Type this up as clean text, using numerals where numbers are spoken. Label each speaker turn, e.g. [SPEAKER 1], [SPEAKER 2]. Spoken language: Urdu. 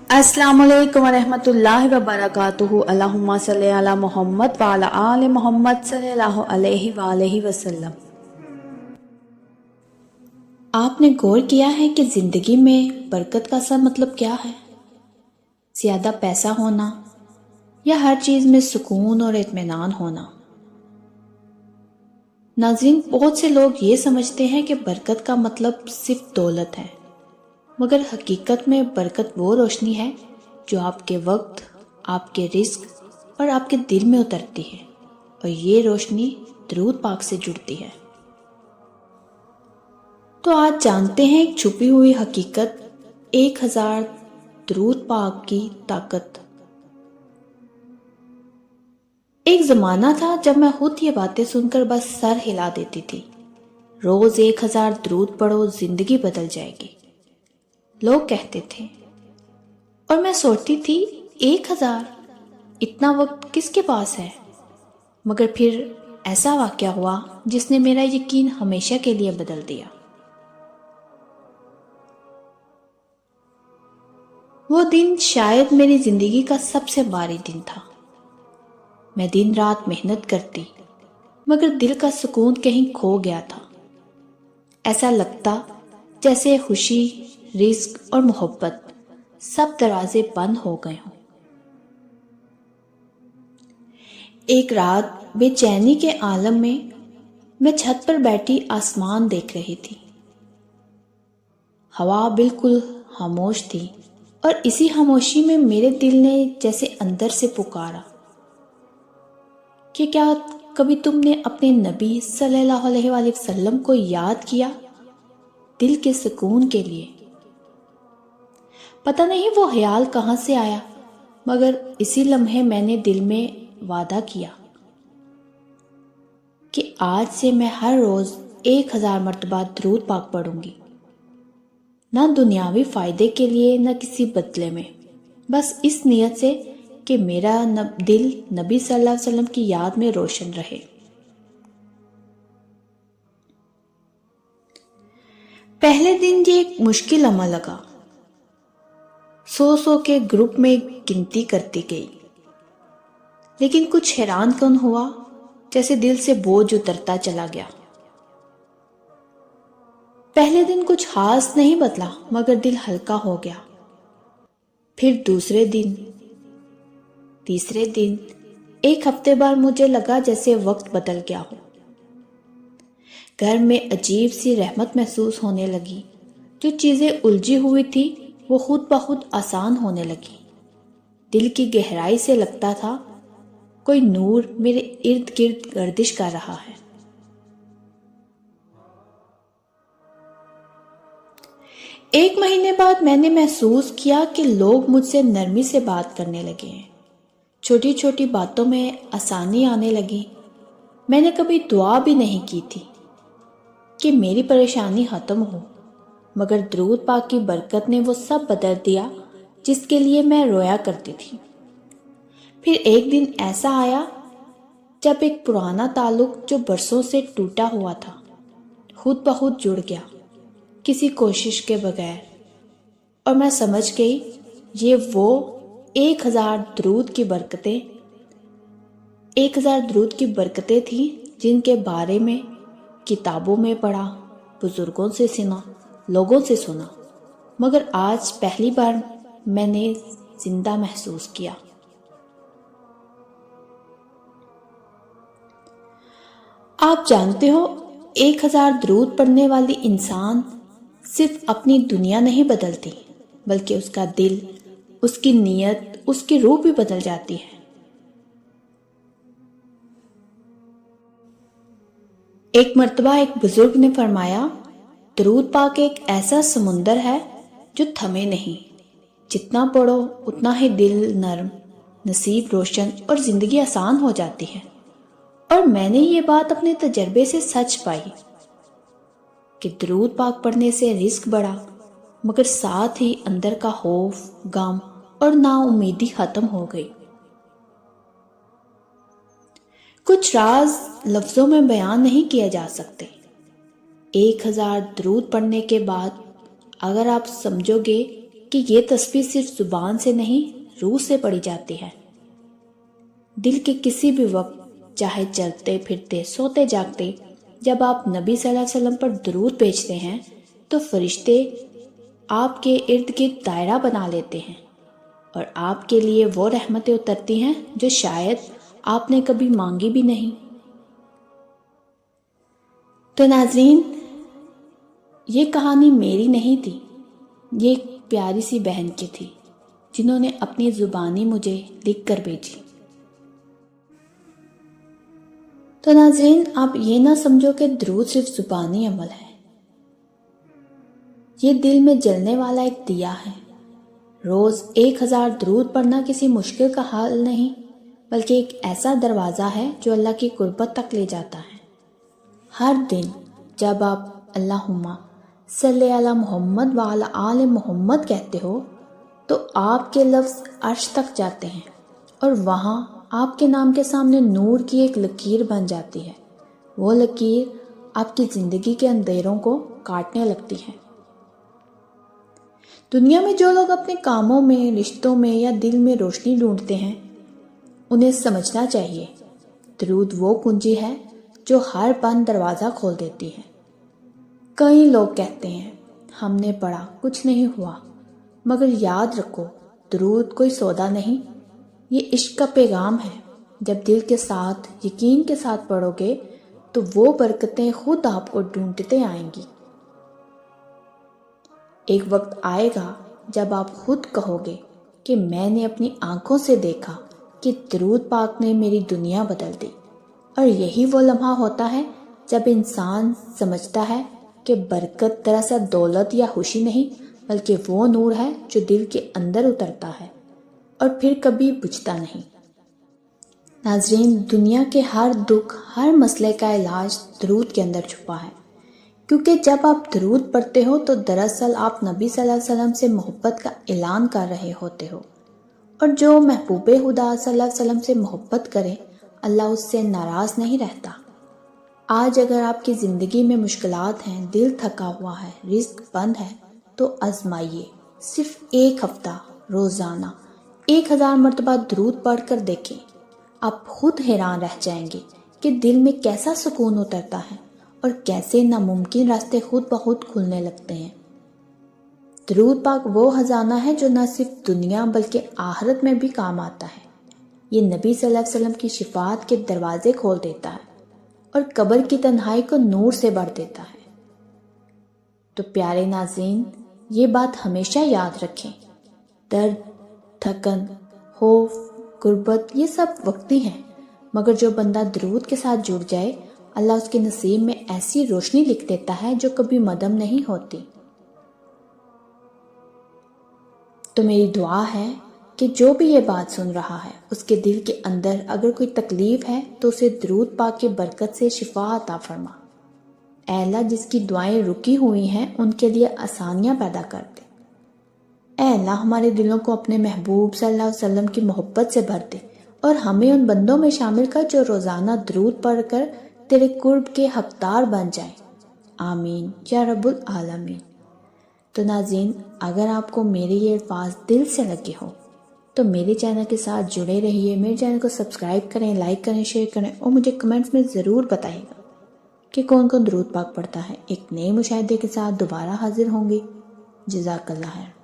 [SPEAKER 1] السلام علیکم ورحمۃ اللہ وبرکاتہ۔ اللہم صلی علی محمد وعلی آل محمد صلی اللہ علیہ وآلہ وسلم۔ آپ نے غور کیا ہے کہ زندگی میں برکت کا اصل مطلب کیا ہے؟ زیادہ پیسہ ہونا یا ہر چیز میں سکون اور اطمینان ہونا؟ ناظرین، بہت سے لوگ یہ سمجھتے ہیں کہ برکت کا مطلب صرف دولت ہے، مگر حقیقت میں برکت وہ روشنی ہے جو آپ کے وقت، آپ کے رزق اور آپ کے دل میں اترتی ہے، اور یہ روشنی درود پاک سے جڑتی ہے۔ تو آج جانتے ہیں ایک چھپی ہوئی حقیقت، 1000 درود پاک کی طاقت۔ ایک زمانہ تھا جب میں خود یہ باتیں سن کر بس سر ہلا دیتی تھی۔ روز 1000 درود پڑھو، زندگی بدل جائے گی، لوگ کہتے تھے، اور میں سوچتی تھی 1000، اتنا وقت کس کے پاس ہے؟ مگر پھر ایسا واقعہ ہوا جس نے میرا یقین ہمیشہ کے لیے بدل دیا۔ وہ دن شاید میری زندگی کا سب سے بھاری دن تھا۔ میں دن رات محنت کرتی، مگر دل کا سکون کہیں کھو گیا تھا۔ ایسا لگتا جیسے خوشی، رزق اور محبت سب دروازے بند ہو گئے ہوں۔ ایک رات بے چینی کے عالم میں چھت پر بیٹھی آسمان دیکھ رہی تھی۔ ہوا بالکل خاموش تھی، اور اسی خاموشی میں میرے دل نے جیسے اندر سے پکارا کہ کیا کبھی تم نے اپنے نبی صلی اللہ علیہ وآلہ وسلم کو یاد کیا؟ دل کے سکون کے لیے۔ پتہ نہیں وہ خیال کہاں سے آیا، مگر اسی لمحے میں نے دل میں وعدہ کیا کہ آج سے میں ہر روز 1000 مرتبہ درود پاک پڑھوں گی، نہ دنیاوی فائدے کے لیے، نہ کسی بدلے میں، بس اس نیت سے کہ میرا دل نبی صلی اللہ علیہ وسلم کی یاد میں روشن رہے۔ پہلے دن یہ ایک مشکل عمل لگا۔ 100 کے گروپ میں گنتی کرتی گئی، لیکن کچھ حیران کن ہوا، جیسے دل سے بوجھ اترتا چلا گیا۔ پہلے دن کچھ خاص نہیں بدلا، مگر دل ہلکا ہو گیا۔ پھر دوسرے دن، تیسرے دن، ایک ہفتے بعد مجھے لگا جیسے وقت بدل گیا ہو۔ گھر میں عجیب سی رحمت محسوس ہونے لگی۔ جو چیزیں الجھی ہوئی تھی وہ خود بخود آسان ہونے لگی۔ دل کی گہرائی سے لگتا تھا کوئی نور میرے ارد گرد گردش کر رہا ہے۔ ایک مہینے بعد میں نے محسوس کیا کہ لوگ مجھ سے نرمی سے بات کرنے لگے ہیں۔ چھوٹی چھوٹی باتوں میں آسانی آنے لگی۔ میں نے کبھی دعا بھی نہیں کی تھی کہ میری پریشانی ختم ہو، مگر درود پاک کی برکت نے وہ سب بدل دیا جس کے لیے میں رویا کرتی تھی۔ پھر ایک دن ایسا آیا جب ایک پرانا تعلق جو برسوں سے ٹوٹا ہوا تھا خود بخود جڑ گیا، کسی کوشش کے بغیر، اور میں سمجھ گئی یہ وہ 1000 درود کی برکتیں تھیں جن کے بارے میں کتابوں میں پڑھا، بزرگوں سے سنا، لوگوں سے سنا، مگر آج پہلی بار میں نے زندہ محسوس کیا۔ آپ جانتے ہو، 1000 درود پڑھنے والی انسان صرف اپنی دنیا نہیں بدلتی، بلکہ اس کا دل، اس کی نیت، اس کی روح بھی بدل جاتی ہے۔ ایک مرتبہ ایک بزرگ نے فرمایا، درود پاک ایک ایسا سمندر ہے جو تھمے نہیں، جتنا پڑھو اتنا ہی دل نرم، نصیب روشن اور زندگی آسان ہو جاتی ہے۔ اور میں نے یہ بات اپنے تجربے سے سچ پائی کہ درود پاک پڑھنے سے رزق بڑھا، مگر ساتھ ہی اندر کا خوف، غم اور نا امیدی ختم ہو گئی۔ کچھ راز لفظوں میں بیان نہیں کیا جا سکتے۔ 1000 درود پڑھنے کے بعد اگر آپ سمجھو گے کہ یہ تسبیح صرف زبان سے نہیں روح سے پڑھی جاتی ہے۔ دل کے کسی بھی وقت، چاہے چلتے پھرتے سوتے جاگتے، جب آپ نبی صلی اللہ علیہ وسلم پر درود بھیجتے ہیں تو فرشتے آپ کے ارد گرد دائرہ بنا لیتے ہیں اور آپ کے لیے وہ رحمتیں اترتی ہیں جو شاید آپ نے کبھی مانگی بھی نہیں۔ تو ناظرین، یہ کہانی میری نہیں تھی، یہ ایک پیاری سی بہن کی تھی جنہوں نے اپنی زبانی مجھے لکھ کر بھیجی۔ تو ناظرین، آپ یہ نہ سمجھو کہ درود صرف زبانی عمل ہے، یہ دل میں جلنے والا ایک دیا ہے۔ روز 1000 درود پڑھنا کسی مشکل کا حل نہیں، بلکہ ایک ایسا دروازہ ہے جو اللہ کی قربت تک لے جاتا ہے۔ ہر دن جب آپ اللہم صلی علی محمد وعلی آل محمد کہتے ہو تو آپ کے لفظ عرش تک جاتے ہیں اور وہاں آپ کے نام کے سامنے نور کی ایک لکیر بن جاتی ہے۔ وہ لکیر آپ کی زندگی کے اندھیروں کو کاٹنے لگتی ہے۔ دنیا میں جو لوگ اپنے کاموں میں، رشتوں میں یا دل میں روشنی ڈھونڈتے ہیں، انہیں سمجھنا چاہیے درود وہ کنجی ہے جو ہر بند دروازہ کھول دیتی ہے۔ کئی لوگ کہتے ہیں ہم نے پڑھا کچھ نہیں ہوا، مگر یاد رکھو درود کوئی سودا نہیں، یہ عشق کا پیغام ہے۔ جب دل کے ساتھ، یقین کے ساتھ پڑھو گے تو وہ برکتیں خود آپ کو ڈھونڈتے آئیں گی۔ ایک وقت آئے گا جب آپ خود کہو گے کہ میں نے اپنی آنکھوں سے دیکھا کہ درود پاک نے میری دنیا بدل دی۔ اور یہی وہ لمحہ ہوتا ہے جب انسان سمجھتا ہے کہ برکت دراصل دولت یا خوشی نہیں، بلکہ وہ نور ہے جو دل کے اندر اترتا ہے اور پھر کبھی بجھتا نہیں۔ ناظرین، دنیا کے ہر دکھ، ہر مسئلے کا علاج درود کے اندر چھپا ہے، کیونکہ جب آپ درود پڑھتے ہو تو دراصل آپ نبی صلی اللہ علیہ وسلم سے محبت کا اعلان کر رہے ہوتے ہو، اور جو محبوب خدا صلی اللہ علیہ وسلم سے محبت کرے اللہ اس سے ناراض نہیں رہتا۔ آج اگر آپ کی زندگی میں مشکلات ہیں، دل تھکا ہوا ہے، رزق بند ہے، تو آزمائیے صرف 1 ہفتہ روزانہ 1000 مرتبہ درود پڑھ کر دیکھیں۔ آپ خود حیران رہ جائیں گے کہ دل میں کیسا سکون اترتا ہے اور کیسے ناممکن راستے خود بخود کھلنے لگتے ہیں۔ درود پاک وہ خزانہ ہے جو نہ صرف دنیا بلکہ آخرت میں بھی کام آتا ہے۔ یہ نبی صلی اللہ علیہ وسلم کی شفاعت کے دروازے کھول دیتا ہے اور قبر کی تنہائی کو نور سے بھر دیتا ہے۔ تو پیارے ناظرین، یہ بات ہمیشہ یاد رکھیں، درد، تھکن، خوف، غربت یہ سب وقتی ہیں، مگر جو بندہ درود کے ساتھ جڑ جائے اللہ اس کے نصیب میں ایسی روشنی لکھ دیتا ہے جو کبھی مدھم نہیں ہوتی۔ تو میری دعا ہے کہ جو بھی یہ بات سن رہا ہے اس کے دل کے اندر اگر کوئی تکلیف ہے تو اسے درود پاک کی برکت سے شفا عطا فرما۔ اے اللہ، جس کی دعائیں رکی ہوئی ہیں ان کے لیے آسانیاں پیدا کر دے۔ اے اللہ، ہمارے دلوں کو اپنے محبوب صلی اللہ علیہ وسلم کی محبت سے بھر دے اور ہمیں ان بندوں میں شامل کر جو روزانہ درود پڑھ کر تیرے قرب کے حقدار بن جائیں۔ آمین یا رب العالمین۔ تو ناظرین، اگر آپ کو میرے یہ الفاظ دل سے لگے ہو تو میرے چینل کے ساتھ جڑے رہیے، میرے چینل کو سبسکرائب کریں، لائک کریں، شیئر کریں اور مجھے کمنٹس میں ضرور بتائیے گا کہ کون کون درود پاک پڑھتا ہے۔ ایک نئے مشاہدے کے ساتھ دوبارہ حاضر ہوں گی۔ جزاک اللہ خیر۔